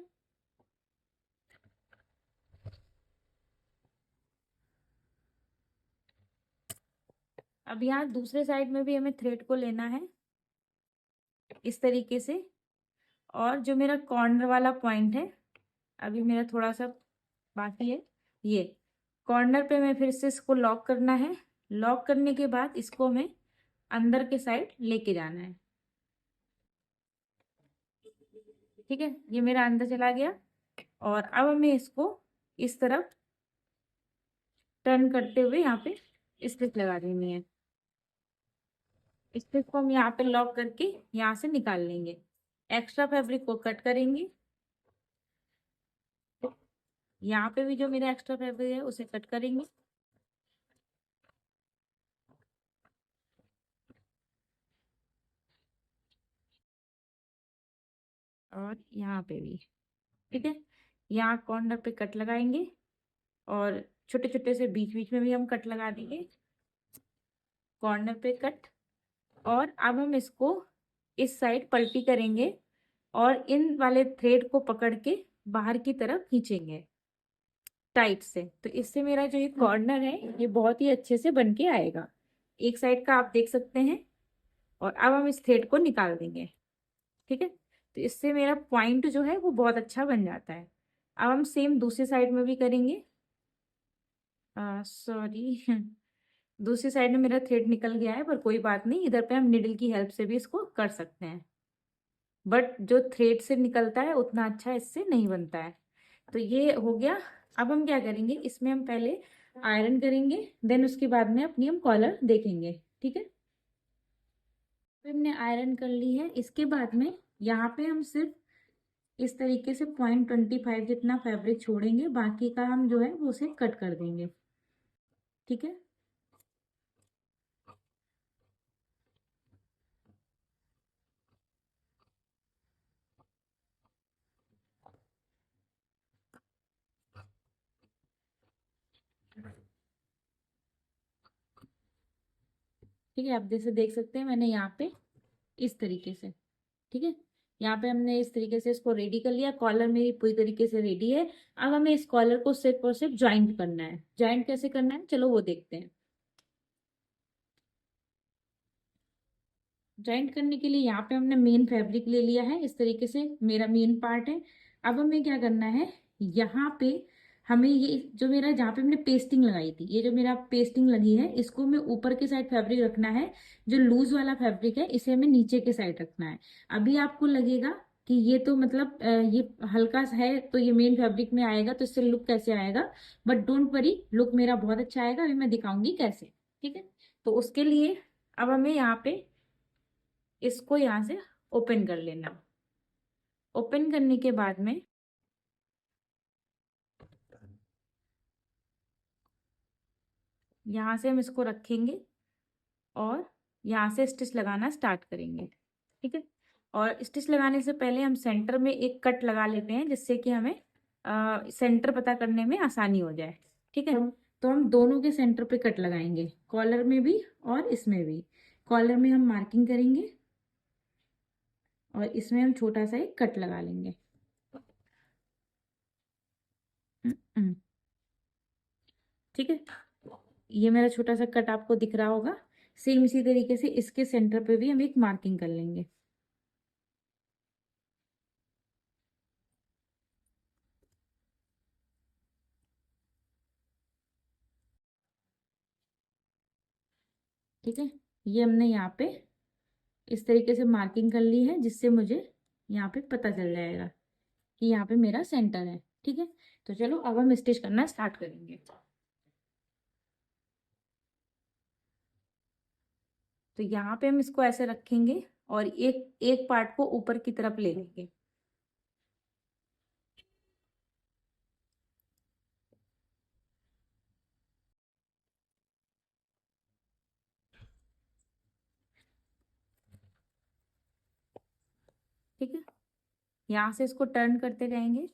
अब यहाँ दूसरे साइड में भी हमें थ्रेड को लेना है इस तरीके से, और जो मेरा कॉर्नर वाला पॉइंट है अभी मेरा थोड़ा सा बाकी है, ये कॉर्नर पे मैं फिर से इसको लॉक करना है। लॉक करने के बाद इसको हमें अंदर के साइड लेके जाना है। ठीक है, ये मेरा अंदर चला गया और अब हमें इसको इस तरफ टर्न करते हुए यहाँ पे स्टिच लगा देनी है। स्टिच को हम यहाँ पे लॉक करके यहाँ से निकाल लेंगे, एक्स्ट्रा फैब्रिक को कट करेंगे। यहाँ पे भी जो मेरा एक्स्ट्रा फैब्रिक है उसे कट करेंगे। और यहाँ पे भी ठीक है, यहाँ कॉर्नर पे कट लगाएंगे और छोटे छोटे से बीच बीच में भी हम कट लगा देंगे, कॉर्नर पे कट। और अब हम इसको इस साइड पलटी करेंगे और इन वाले थ्रेड को पकड़ के बाहर की तरफ खींचेंगे टाइट से। तो इससे मेरा जो ये कॉर्नर है ये बहुत ही अच्छे से बन के आएगा। एक साइड का आप देख सकते हैं। और अब हम इस थ्रेड को निकाल देंगे। ठीक है, तो इससे मेरा पॉइंट जो है वो बहुत अच्छा बन जाता है। अब हम सेम दूसरी साइड में भी करेंगे। सॉरी दूसरी साइड में मेरा थ्रेड निकल गया है, पर कोई बात नहीं, इधर पे हम निडल की हेल्प से भी इसको कर सकते हैं। बट जो थ्रेड से निकलता है उतना अच्छा इससे नहीं बनता है। तो ये हो गया। अब हम क्या करेंगे, इसमें हम पहले आयरन करेंगे, देन उसके बाद में अपनी हम कॉलर देखेंगे। ठीक है, तो हमने आयरन कर ली है। इसके बाद में यहाँ पे हम सिर्फ इस तरीके से 0.25 जितना फैब्रिक छोड़ेंगे, बाकी का हम जो है वो उसे कट कर देंगे। ठीक है, ठीक है, आप जैसे देख सकते हैं मैंने यहाँ पे इस तरीके से, ठीक है, यहाँ पे हमने इस तरीके से इसको रेडी कर लिया। कॉलर मेरी पूरी तरीके से रेडी है। अब हमें इस कॉलर को सिर्फ और सिर्फ ज्वाइंट करना है। ज्वाइंट कैसे करना है चलो वो देखते हैं। ज्वाइंट करने के लिए यहाँ पे हमने मेन फैब्रिक ले लिया है, इस तरीके से मेरा मेन पार्ट है। अब हमें क्या करना है, यहाँ पे हमें ये जो मेरा जहाँ पे हमने पेस्टिंग लगाई थी, ये जो मेरा पेस्टिंग लगी है इसको हमें ऊपर के साइड फैब्रिक रखना है। जो लूज वाला फैब्रिक है इसे हमें नीचे के साइड रखना है। अभी आपको लगेगा कि ये तो मतलब ये हल्का सा है तो ये मेन फैब्रिक में आएगा तो इससे लुक कैसे आएगा, बट डोंट वरी, लुक मेरा बहुत अच्छा आएगा। अभी मैं दिखाऊंगी कैसे। ठीक है, तो उसके लिए अब हमें यहाँ पे इसको यहाँ से ओपन कर लेना। ओपन करने के बाद में यहाँ से हम इसको रखेंगे और यहाँ से स्टिच लगाना स्टार्ट करेंगे। ठीक है, और स्टिच लगाने से पहले हम सेंटर में एक कट लगा लेते हैं जिससे कि हमें सेंटर पता करने में आसानी हो जाए। ठीक है, तो हम दोनों के सेंटर पे कट लगाएंगे, कॉलर में भी और इसमें भी। कॉलर में हम मार्किंग करेंगे और इसमें हम छोटा सा एक कट लगा लेंगे। ठीक है, ये मेरा छोटा सा कट आपको दिख रहा होगा। सेम इसी तरीके से इसके सेंटर पे भी हम एक मार्किंग कर लेंगे। ठीक है, ये हमने यहाँ पे इस तरीके से मार्किंग कर ली है, जिससे मुझे यहाँ पे पता चल जाएगा कि यहाँ पे मेरा सेंटर है। ठीक है, तो चलो अब हम स्टिच करना स्टार्ट करेंगे। तो यहाँ पे हम इसको ऐसे रखेंगे और एक एक पार्ट को ऊपर की तरफ ले लेंगे। ठीक है, यहाँ से इसको टर्न करते जाएंगे।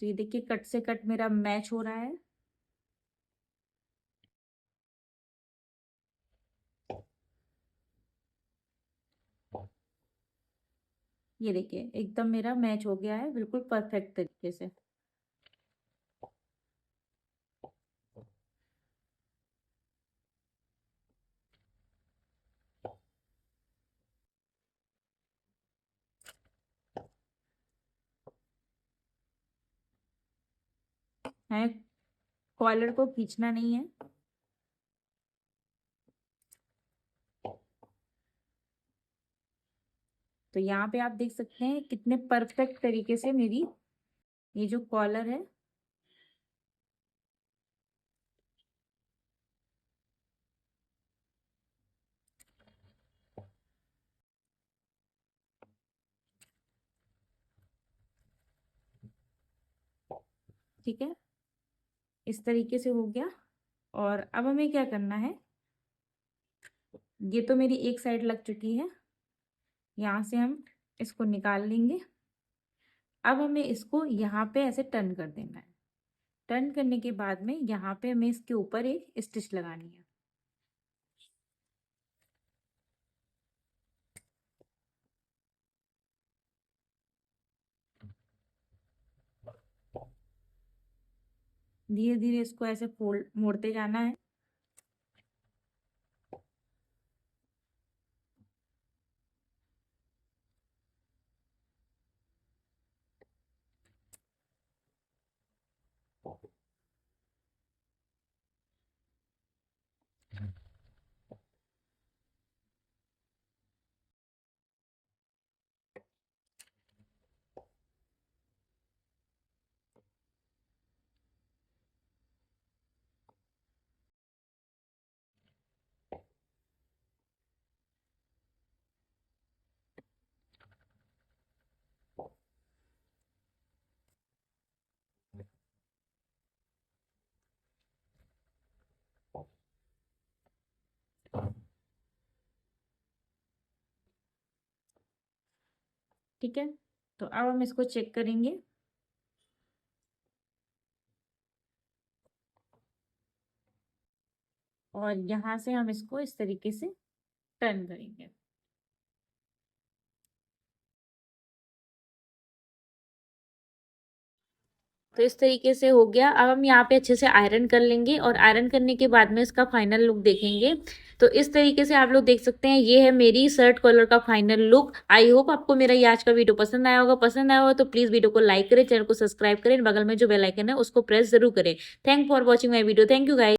तो ये देखिए कट से कट मेरा मैच हो रहा है। ये देखिए एकदम मेरा मैच हो गया है, बिल्कुल परफेक्ट तरीके से। है, कॉलर को खींचना नहीं है। तो यहाँ पे आप देख सकते हैं कितने परफेक्ट तरीके से मेरी ये जो कॉलर है ठीक है, इस तरीके से हो गया। और अब हमें क्या करना है, ये तो मेरी एक साइड लग चुकी है, यहाँ से हम इसको निकाल लेंगे। अब हमें इसको यहाँ पे ऐसे टर्न कर देना है। टर्न करने के बाद में यहाँ पे हमें इसके ऊपर एक स्टिच लगानी है। धीरे धीरे इसको ऐसे फोल्ड मोड़ते जाना है। ठीक है, तो अब हम इसको चेक करेंगे। और यहाँ से हम इसको इस तरीके से टर्न करेंगे। तो इस तरीके से हो गया। अब हम यहाँ पे अच्छे से आयरन कर लेंगे और आयरन करने के बाद में इसका फाइनल लुक देखेंगे। तो इस तरीके से आप लोग देख सकते हैं, ये है मेरी शर्ट कॉलर का फाइनल लुक। आई होप आपको मेरा ये आज का वीडियो पसंद आया होगा। पसंद आया होगा तो प्लीज वीडियो को लाइक करें, चैनल को सब्सक्राइब करें, बगल में जो बेल आइकन है उसको प्रेस जरूर करें। Thank for watching my video. Thank you guys.